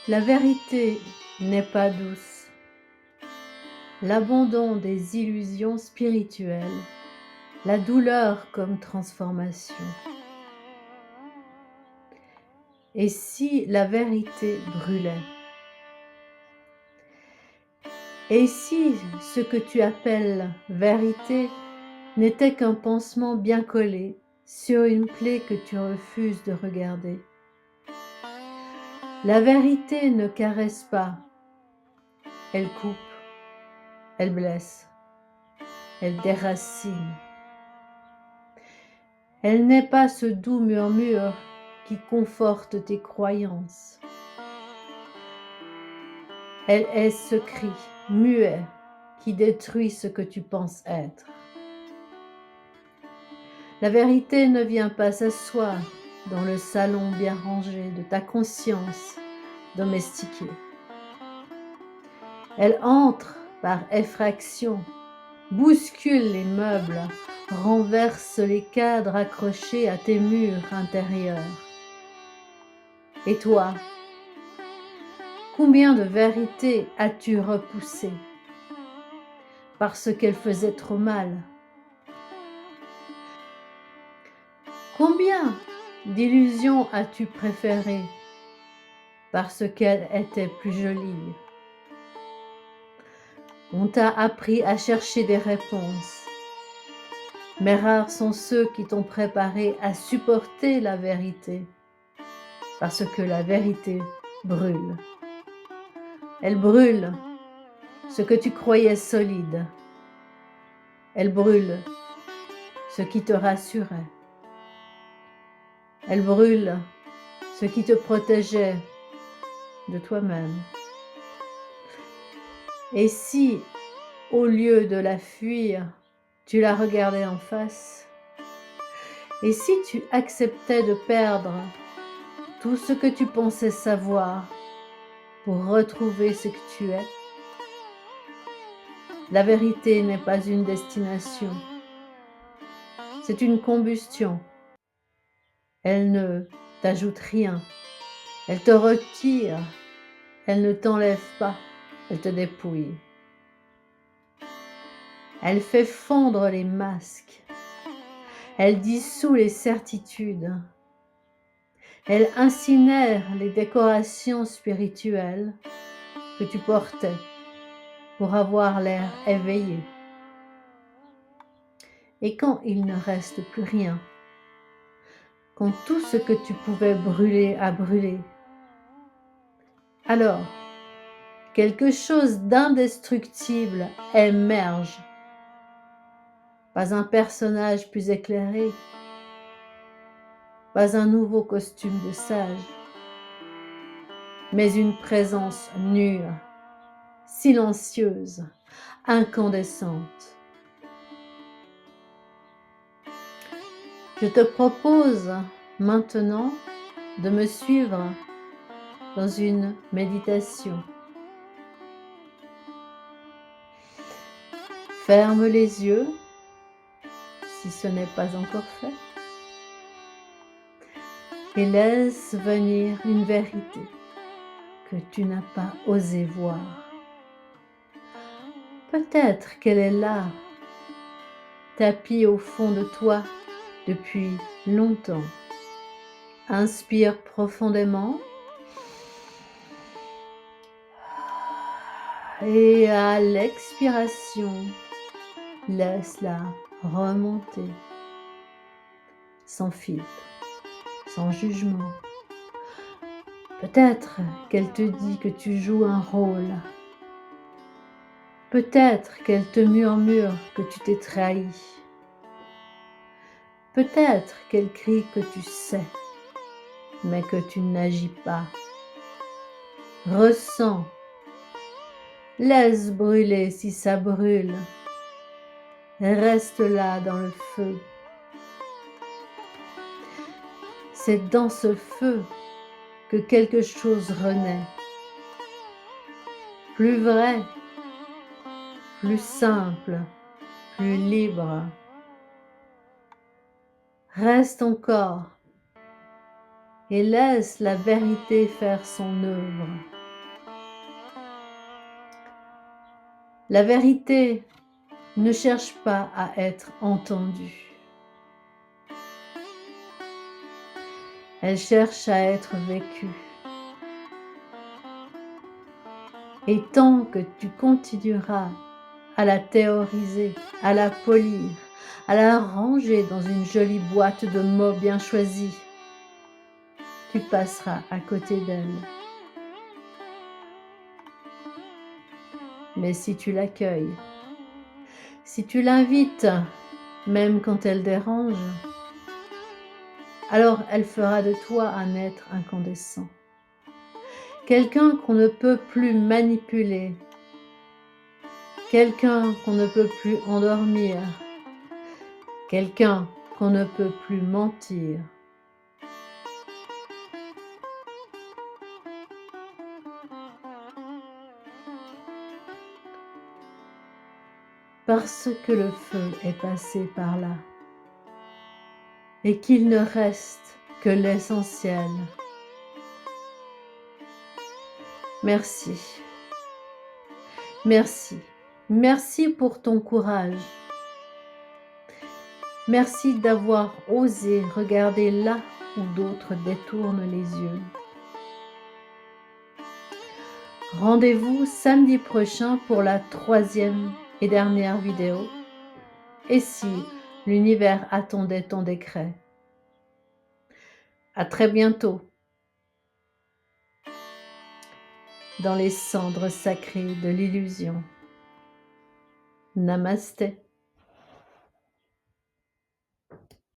La vérité n'est pas douce. L'abandon des illusions spirituelles, la douleur comme transformation. Et si la vérité brûlait? Et si ce que tu appelles vérité n'était qu'un pansement bien collé sur une plaie que tu refuses de regarder? La vérité ne caresse pas, elle coupe, elle blesse, elle déracine. Elle n'est pas ce doux murmure qui conforte tes croyances. Elle est ce cri muet qui détruit ce que tu penses être. La vérité ne vient pas s'asseoir dans le salon bien rangé de ta conscience domestiquée. Elle entre par effraction, bouscule les meubles, renverse les cadres accrochés à tes murs intérieurs. Et toi, combien de vérités as-tu repoussées parce qu'elles faisaient trop mal? Combien d'illusions as-tu préférées parce qu'elles étaient plus jolies? On t'a appris à chercher des réponses, mais rares sont ceux qui t'ont préparé à supporter la vérité, parce que la vérité brûle. Elle brûle ce que tu croyais solide. Elle brûle ce qui te rassurait. Elle brûle ce qui te protégeait de toi-même. Et si, au lieu de la fuir, tu la regardais en face? Et si tu acceptais de perdre tout ce que tu pensais savoir pour retrouver ce que tu es? La vérité n'est pas une destination, c'est une combustion. Elle ne t'ajoute rien, elle te retire, elle ne t'enlève pas, elle te dépouille. Elle fait fondre les masques, elle dissout les certitudes, elle incinère les décorations spirituelles que tu portais pour avoir l'air éveillé. Et quand il ne reste plus rien, quand tout ce que tu pouvais brûler a brûlé, alors quelque chose d'indestructible émerge. Pas un personnage plus éclairé, pas un nouveau costume de sage, mais une présence nue, silencieuse, incandescente. Je te propose maintenant de me suivre dans une méditation. Ferme les yeux si ce n'est pas encore fait et laisse venir une vérité que tu n'as pas osé voir. Peut-être qu'elle est là, tapie au fond de toi depuis longtemps. Inspire profondément et à l'expiration, laisse-la remonter sans filtre, sans jugement. Peut-être qu'elle te dit que tu joues un rôle. Peut-être qu'elle te murmure que tu t'es trahi. Peut-être qu'elle crie que tu sais, mais que tu n'agis pas. Ressens. Laisse brûler si ça brûle. Reste là dans le feu. C'est dans ce feu que quelque chose renaît. Plus vrai, plus simple, plus libre. Reste encore et laisse la vérité faire son œuvre. La vérité ne cherche pas à être entendue. Elle cherche à être vécue. Et tant que tu continueras à la théoriser, à la polir, à la ranger dans une jolie boîte de mots bien choisis, tu passeras à côté d'elle. Mais si tu l'accueilles, si tu l'invites, même quand elle dérange, alors elle fera de toi un être incandescent. Quelqu'un qu'on ne peut plus manipuler, quelqu'un qu'on ne peut plus endormir, quelqu'un qu'on ne peut plus mentir. Parce que le feu est passé par là et qu'il ne reste que l'essentiel. Merci, merci, merci pour ton courage. Merci d'avoir osé regarder là où d'autres détournent les yeux. Rendez-vous samedi prochain pour la 3e et dernière vidéo. Et si l'univers attendait ton décret? À très bientôt dans les cendres sacrées de l'illusion. Namasté.